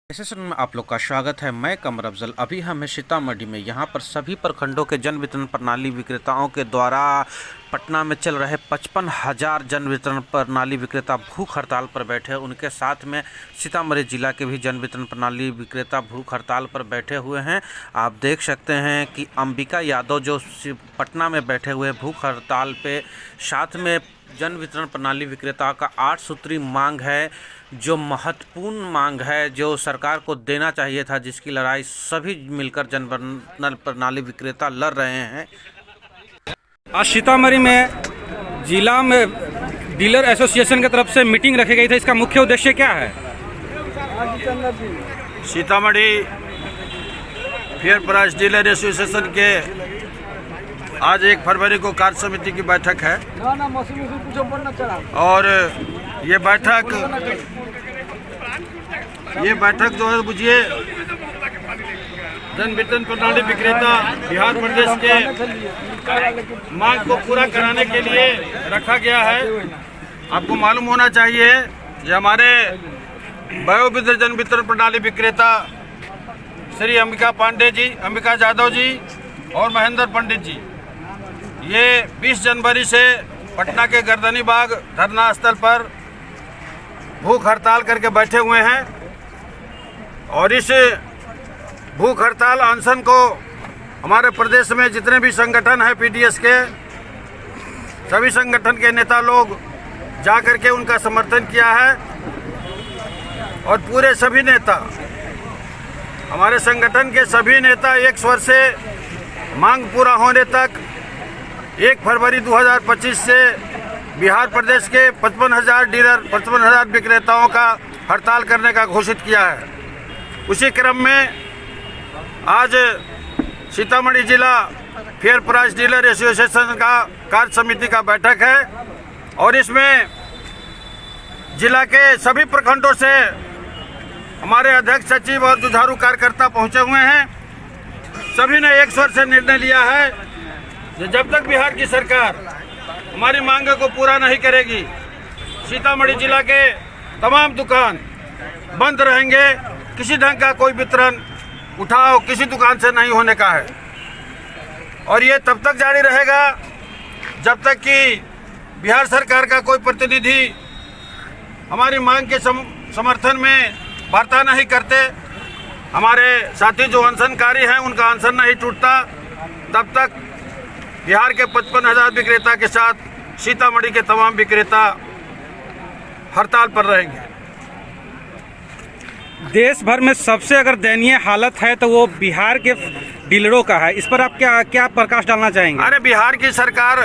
Session में आप लोग का स्वागत है। मैं कमर अफजल। अभी हमें सीतामढ़ी में यहाँ पर सभी प्रखंडों के जन वितरण प्रणाली विक्रेताओं के द्वारा पटना में चल रहे 55,000 जन वितरण प्रणाली विक्रेता भूख हड़ताल पर बैठे। उनके साथ में सीतामढ़ी जिला के भी जन वितरण प्रणाली विक्रेता भूख हड़ताल पर बैठे हुए हैं। आप देख सकते हैं कि अंबिका यादव जो पटना में बैठे हुए भूख हड़ताल पे, साथ में जन वितरण प्रणाली विक्रेता का 8 सूत्री मांग है, जो महत्वपूर्ण मांग है, जो सरकार को देना चाहिए था, जिसकी लड़ाई सभी मिलकर जन वितरण प्रणाली विक्रेता लड़ रहे हैं। आज सीतामढ़ी में जिला में डीलर एसोसिएशन की तरफ से मीटिंग रखी गई थी। इसका मुख्य उद्देश्य क्या है? Sitamarhi fair price dealer association के आज 1 फरवरी को कार्य समिति की बैठक है और ये बैठक जो है बुझिए जन वितरण प्रणाली विक्रेता बिहार प्रदेश के मांग को पूरा कराने के लिए रखा गया है। आपको मालूम होना चाहिए कि हमारे वयोवृद्ध जन वितरण प्रणाली विक्रेता श्री अंबिका पांडे जी, अंबिका यादव जी और महेंद्र पंडित जी, ये 20 जनवरी से पटना के गर्दनी बाग धरना स्थल पर भूख हड़ताल करके बैठे हुए हैं और इस भूख हड़ताल अनशन को हमारे प्रदेश में जितने भी संगठन हैं पीडीएस के, सभी संगठन के नेता लोग जा कर के उनका समर्थन किया है और पूरे सभी नेता, हमारे संगठन के सभी नेता एक स्वर से मांग पूरा होने तक 1 फरवरी 2025 से बिहार प्रदेश के 55,000 डीलर, 55,000 विक्रेताओं का हड़ताल करने का घोषित किया है। उसी क्रम में आज सीतामढ़ी जिला फेयर प्राइस डीलर एसोसिएशन का कार्य समिति का बैठक है और इसमें जिला के सभी प्रखंडों से हमारे अध्यक्ष, सचिव और जुझारू कार्यकर्ता पहुंचे हुए हैं। सभी ने एक स्वर से निर्णय लिया है कि जब तक बिहार की सरकार हमारी मांगों को पूरा नहीं करेगी, सीतामढ़ी जिला के तमाम दुकान बंद रहेंगे। किसी ढंग का कोई वितरण उठाव किसी दुकान से नहीं होने का है और ये तब तक जारी रहेगा जब तक कि बिहार सरकार का कोई प्रतिनिधि हमारी मांग के समर्थन में वार्ता नहीं करते, हमारे साथी जो अनशनकारी हैं उनका अनशन नहीं टूटता, तब तक बिहार के 55,000 विक्रेता के साथ सीतामढ़ी के तमाम विक्रेता हड़ताल पर रहेंगे। देश भर में सबसे अगर दयनीय हालत है तो वो बिहार के डीलरों का है। इस पर आप क्या प्रकाश डालना चाहेंगे? अरे बिहार की सरकार,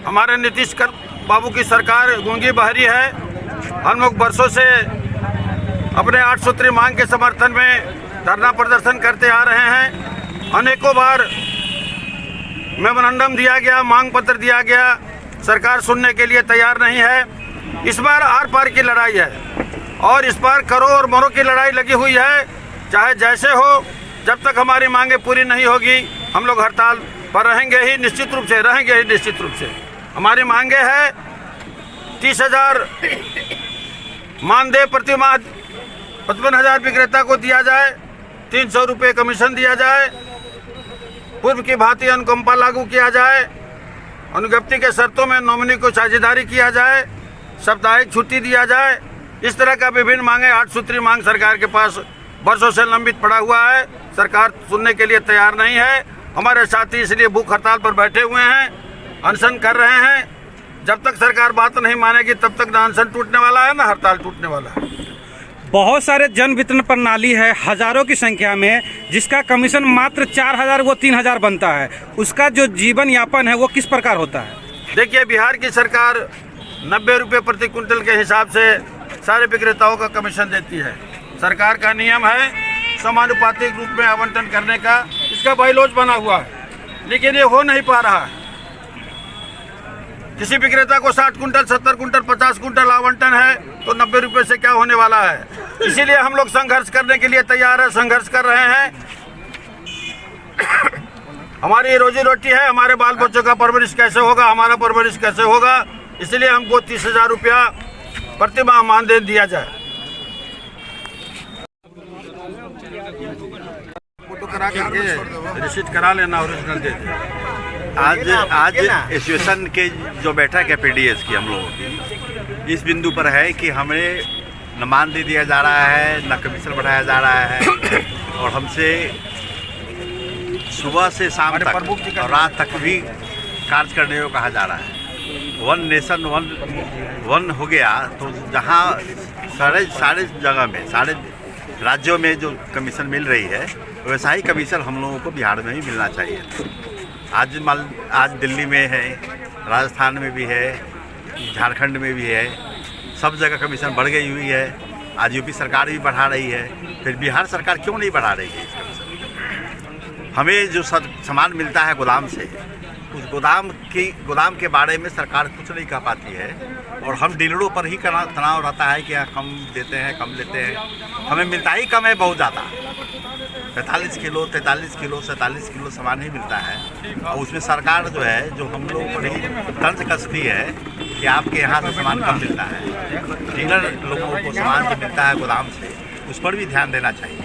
हमारे नीतीश बाबू की सरकार गूंगी बहरी है। हम लोग बरसों से अपने 8 सूत्री मांग के समर्थन में धरना प्रदर्शन करते आ रहे हैं। अनेकों बार मेमोरेंडम दिया गया, मांग पत्र दिया गया, सरकार सुनने के लिए तैयार नहीं है। इस बार आर पार की लड़ाई है और इस बार करो और मरो की लड़ाई लगी हुई है। चाहे जैसे हो, जब तक हमारी मांगे पूरी नहीं होगी हम लोग हड़ताल पर रहेंगे ही, निश्चित रूप से रहेंगे ही। निश्चित रूप से हमारी मांगे है 30,000 मानदेय प्रति माह 55,000 विक्रेता को दिया जाए, 300 रुपये कमीशन दिया जाए, पूर्व की भांति अनुकंपा लागू किया जाए, अनुज्ञप्ति के शर्तों में नॉमिनी को साझेदारी किया जाए, साप्ताहिक छुट्टी दिया जाए। इस तरह का विभिन्न मांगे 8 सूत्री मांग सरकार के पास वर्षों से लंबित पड़ा हुआ है। सरकार सुनने के लिए तैयार नहीं है। हमारे साथी इसलिए भूख हड़ताल पर बैठे हुए हैं, अनशन कर रहे हैं। जब तक सरकार बात नहीं मानेगी तब तक ना अनशन टूटने वाला है ना हड़ताल टूटने वाला है। बहुत सारे जन वितरण प्रणाली है, हजारों की संख्या में, जिसका कमीशन मात्र 4,000 वो 3,000 बनता है। उसका जो जीवन यापन है वो किस प्रकार होता है? देखिए, बिहार की सरकार 90 रुपये प्रति क्विंटल के हिसाब से सारे विक्रेताओं का कमीशन देती है। सरकार का नियम है समानुपातिक रूप में आवंटन करने का, इसका बायलॉज बना हुआ है, लेकिन ये हो नहीं पा रहा है। किसी विक्रेता को 60 कुंटल, 70 कुंटल, 50 कुंटल आवंटन है तो 90 रुपये से क्या होने वाला है। इसीलिए हम लोग संघर्ष करने के लिए तैयार है, संघर्ष कर रहे हैं। हमारी रोजी रोटी है, हमारे बाल बच्चों का परवरिश कैसे होगा, हमारा परवरिश कैसे होगा, इसलिए हमको 30,000 रुपया प्रति माह मानदेय दिया जाए। फोटो करा करके रिसीट करा लेना, ओरिजिनल दे दे। आज एसोसिएशन के जो बैठक है पीडीएस की हम लोगों की, इस बिंदु पर है कि हमें न मानदेय दिया जा रहा है, न कमीशन बढ़ाया जा रहा है, और हमसे सुबह से शाम तक और रात तक भी कार्य करने को कहा जा रहा है। वन नेशन वन हो गया तो जहाँ सारे जगह में, सारे राज्यों में जो कमीशन मिल रही है वैसा ही कमीशन हम लोगों को बिहार में भी मिलना चाहिए। आज दिल्ली में है, राजस्थान में भी है, झारखंड में भी है, सब जगह कमीशन बढ़ गई हुई है। आज यूपी सरकार भी बढ़ा रही है, फिर बिहार सरकार क्यों नहीं बढ़ा रही है इस कमीशन? हमें जो सामान मिलता है गोदाम से, उस गोदाम के बारे में सरकार कुछ नहीं कह पाती है, और हम डीलरों पर ही तनाव रहता है कि कम देते हैं, कम लेते हैं। हमें मिलता ही कम है, बहुत ज़्यादा। 43 किलो 47 किलो सामान ही मिलता है, और उसमें सरकार जो है, जो हम लोगों पर ही तंज कसती है कि आपके यहाँ से सामान कम मिलता है। डीलर लोगों को सामान जो मिलता है गोदाम से, उस पर भी ध्यान देना चाहिए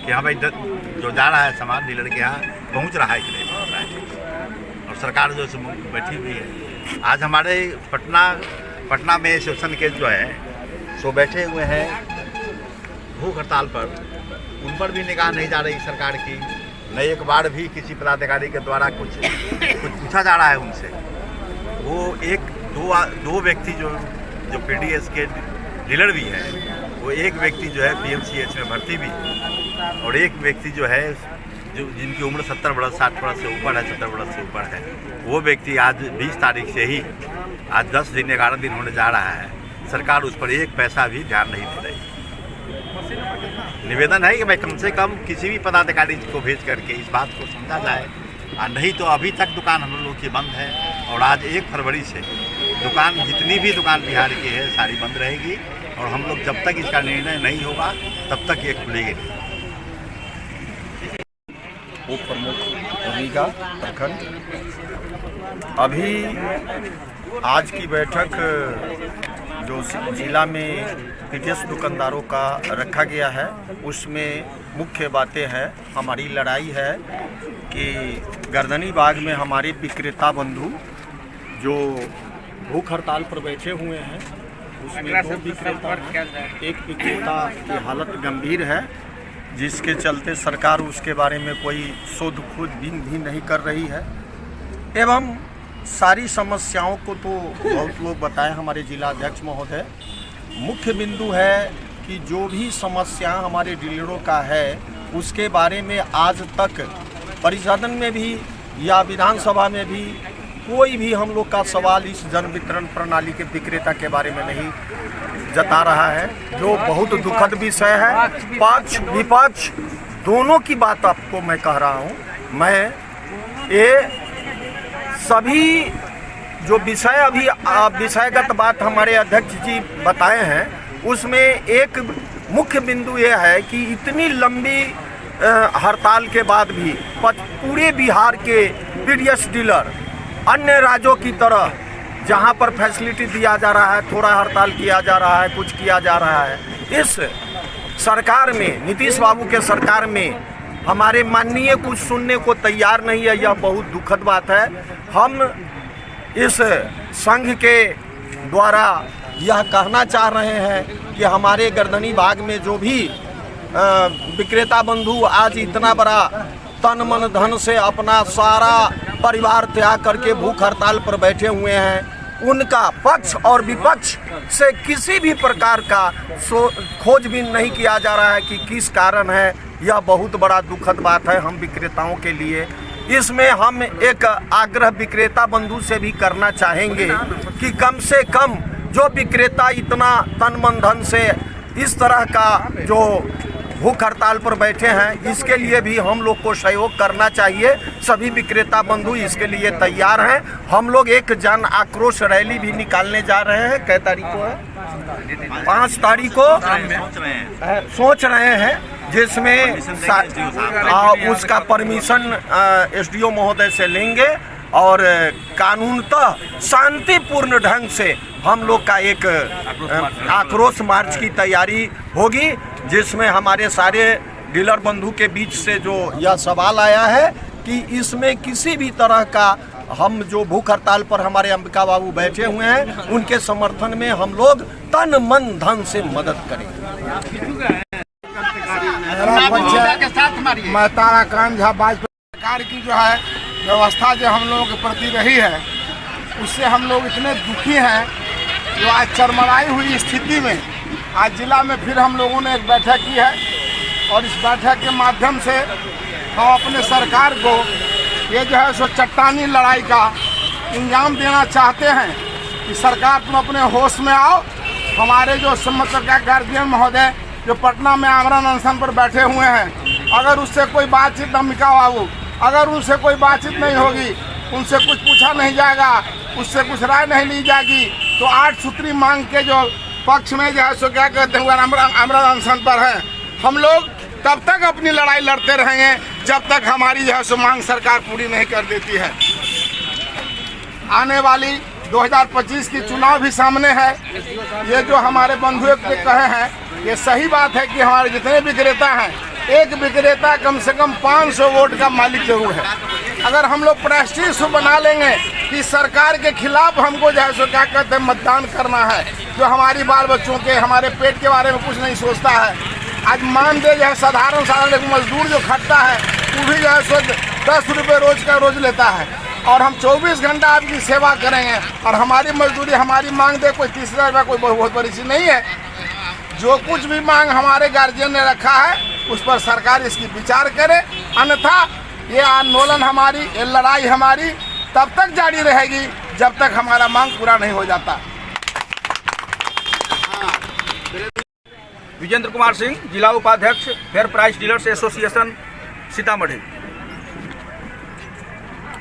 कि हाँ भाई, जो जा रहा है सामान डीलर के यहाँ पहुँच रहा है कि नहीं पहुँच रहा है। और सरकार जो बैठी हुई है, आज हमारे पटना में एसोसिएशन के जो है सो बैठे हुए हैं भूख हड़ताल पर, उन पर भी निगाह नहीं जा रही सरकार की। न एक बार भी किसी पदाधिकारी के द्वारा कुछ पूछा जा रहा है उनसे। वो दो व्यक्ति जो पीडीएस के डीलर भी हैं, वो एक व्यक्ति जो है पीएमसीएच में भर्ती भी है, और एक व्यक्ति जो है जिनकी उम्र 70 वर्ष 60 वर्ष से ऊपर है, 70 वर्ष से ऊपर है, वो व्यक्ति आज 20 तारीख से ही, आज 10 दिन 11 दिन होने जा रहा है, सरकार उस पर एक पैसा भी ध्यान नहीं दे रही। निवेदन है कि भाई कम से कम किसी भी पदाधिकारी को भेज करके इस बात को समझा जाए, और नहीं तो अभी तक दुकान हम लोग की बंद है, और आज 1 फरवरी से दुकान, जितनी भी दुकान बिहार की है सारी बंद रहेगी, और हम लोग जब तक इसका निर्णय नहीं होगा तब तक ये खुलेगी नहीं। उप प्रमुख भूमिका प्रखंड, अभी आज की बैठक जो जिला में पीडीएस दुकानदारों का रखा गया है, उसमें मुख्य बातें हैं। हमारी लड़ाई है कि गर्दनी बाग में हमारे विक्रेता बंधु जो भूख हड़ताल पर बैठे हुए हैं, उसमें 2 विक्रेता हैं। एक विक्रेता की हालत गंभीर है, जिसके चलते सरकार उसके बारे में कोई शोध खोज भी नहीं कर रही है। एवं सारी समस्याओं को तो बहुत लोग बताए, हमारे जिला अध्यक्ष महोदय। मुख्य बिंदु है कि जो भी समस्या हमारे डीलरों का है, उसके बारे में आज तक परिषद में भी या विधानसभा में भी कोई भी हम लोग का सवाल इस जन वितरण प्रणाली के विक्रेता के बारे में नहीं जता रहा है, जो बहुत दुखद विषय है। पक्ष विपक्ष दोनों की बात आपको मैं कह रहा हूँ। मैं ये सभी जो विषय अभी विषयगत बात हमारे अध्यक्ष जी बताए हैं, उसमें एक मुख्य बिंदु ये है कि इतनी लंबी हड़ताल के बाद भी पूरे बिहार के पीडीएस डीलर अन्य राज्यों की तरह जहां पर फैसिलिटी दिया जा रहा है, थोड़ा हड़ताल किया जा रहा है, कुछ किया जा रहा है, इस सरकार में, नीतीश बाबू के सरकार में हमारे माननीय कुछ सुनने को तैयार नहीं है। यह बहुत दुखद बात है। हम इस संघ के द्वारा यह कहना चाह रहे हैं कि हमारे गर्दनी बाग में जो भी विक्रेता बंधु आज इतना बड़ा तन मन धन से अपना सारा परिवार त्याग करके भूख हड़ताल पर बैठे हुए हैं, उनका पक्ष और विपक्ष से किसी भी प्रकार का खोजबीन नहीं किया जा रहा है कि किस कारण है। यह बहुत बड़ा दुखद बात है हम विक्रेताओं के लिए। इसमें हम एक आग्रह विक्रेता बंधु से भी करना चाहेंगे कि कम से कम जो विक्रेता इतना तन मन धन से इस तरह का जो भूख हड़ताल पर बैठे हैं, इसके लिए भी हम लोग को सहयोग करना चाहिए। सभी विक्रेता बंधु इसके लिए तैयार हैं। हम लोग एक जन आक्रोश रैली भी निकालने जा रहे हैं। कै तारीख को है? 5 तारीख को सोच रहे हैं, जिसमें उसका परमिशन एसडीओ महोदय से लेंगे और कानूनतः शांतिपूर्ण ढंग से हम लोग का एक आक्रोश मार्च की तैयारी होगी, जिसमें हमारे सारे डीलर बंधु के बीच से जो यह सवाल आया है कि इसमें किसी भी तरह का हम जो भूख हड़ताल पर हमारे अंबिका बाबू बैठे हुए हैं उनके समर्थन में हम लोग तन मन धन से मदद करेंगे। मैं ताराकांत झा वाजपेयी सरकार की जो है व्यवस्था जो हम लोगों के प्रति रही है उससे हम लोग इतने दुखी हैं जो आज चरमराई हुई स्थिति में आज जिला में फिर हम लोगों ने एक बैठक की है और इस बैठक के माध्यम से हम अपने सरकार को ये जो है सो चट्टानी लड़ाई का इंजाम देना चाहते हैं कि सरकार तुम अपने होश में आओ। हमारे जो संबंध का गार्जियन महोदय जो पटना में आमरण अनशन पर बैठे हुए हैं, अगर उससे कोई बातचीत अंबिका बाबू अगर उनसे कोई बातचीत नहीं होगी, उनसे कुछ पूछा नहीं जाएगा, उससे कुछ राय नहीं ली जाएगी तो 8 सूत्री मांग के जो पक्ष में जो है सो क्या कहते हैं आमरण अनशन पर है, हम लोग तब तक अपनी लड़ाई लड़ते रहेंगे जब तक हमारी जो है सो मांग सरकार पूरी नहीं कर देती है। आने वाली 2025 की चुनाव भी सामने है। ये जो हमारे बंधुओं के कहे हैं ये सही बात है कि हमारे जितने विक्रेता हैं एक विक्रेता कम से कम 500 वोट का मालिक जरूर है। अगर हम लोग प्रेस्टीज बना लेंगे कि सरकार के खिलाफ हमको जो है सो क्या कहते हैं मतदान करना है, जो हमारी बाल बच्चों के हमारे पेट के बारे में कुछ नहीं सोचता है। आज मान दे जो है साधारण एक मजदूर जो खटता है वो भी जो है सो 10 रुपये रोज का रोज लेता है और हम 24 घंटा आपकी सेवा करेंगे और हमारी मजदूरी हमारी मांग दे कोई 30,000 रुपये कोई बहुत बड़ी चीज़ नहीं है। जो कुछ भी मांग हमारे गार्जियन ने रखा है उस पर सरकार इसकी विचार करे, अन्यथा ये आंदोलन हमारी ये लड़ाई हमारी तब तक जारी रहेगी जब तक हमारा मांग पूरा नहीं हो जाता। विजेंद्र कुमार सिंह, जिला उपाध्यक्ष fair price dealers association Sitamarhi.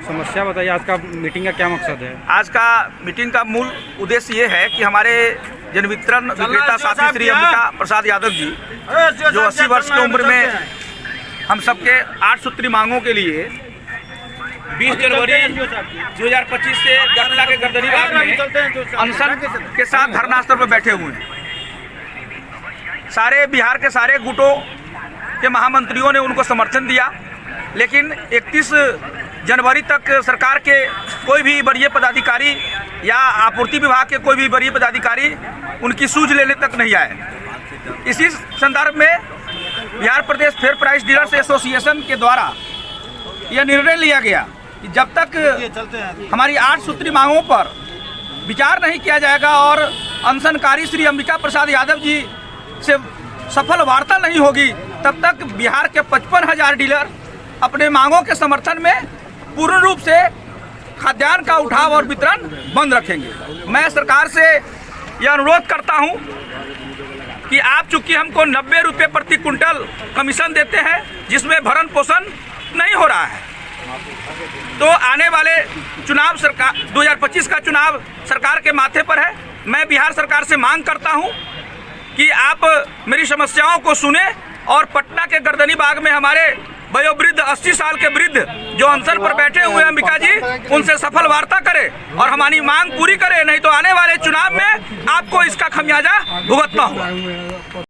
समस्या बताइए, आज का मीटिंग का क्या मकसद है? आज का मीटिंग का मूल उद्देश्य ये है कि हमारे जन वितरण विक्रेता साथी श्री अंबिका प्रसाद यादव जी जो 80 वर्ष की उम्र में हम सबके 8 सूत्री मांगों के लिए 20 जनवरी 2025 से गरला के गर्दनी बाग में अनशन के साथ धरना स्थल पर बैठे हुए हैं। सारे बिहार के सारे गुटों के महामंत्रियों ने उनको समर्थन दिया, लेकिन 31 जनवरी तक सरकार के कोई भी वरीय पदाधिकारी या आपूर्ति विभाग के कोई भी वरीय पदाधिकारी उनकी सूझ लेने तक नहीं आए। इसी संदर्भ में बिहार प्रदेश फेयर प्राइस डीलर्स एसोसिएशन के द्वारा यह निर्णय लिया गया कि जब तक हमारी 8 सूत्री मांगों पर विचार नहीं किया जाएगा और अनशनकारी श्री अंबिका प्रसाद यादव जी से सफल वार्ता नहीं होगी, तब तक बिहार के 55,000 डीलर अपने मांगों के समर्थन में पूर्ण रूप से खाद्यान्न का उठाव और वितरण बंद रखेंगे। मैं सरकार से यह अनुरोध करता हूं कि आप चूंकि हमको 90 रुपये प्रति कुंटल कमीशन देते हैं जिसमें भरण पोषण नहीं हो रहा है, तो आने वाले चुनाव सरकार 2025 का चुनाव सरकार के माथे पर है। मैं बिहार सरकार से मांग करता हूं कि आप मेरी समस्याओं को सुने और पटना के गर्दनी बाग में हमारे वयोवृद्ध 80 साल के वृद्ध जो अनशन पर बैठे हुए हैं अंबिका जी, उनसे सफल वार्ता करे और हमारी मांग पूरी करे, नहीं तो आने वाले चुनाव में आपको इसका खमियाजा भुगतना होगा।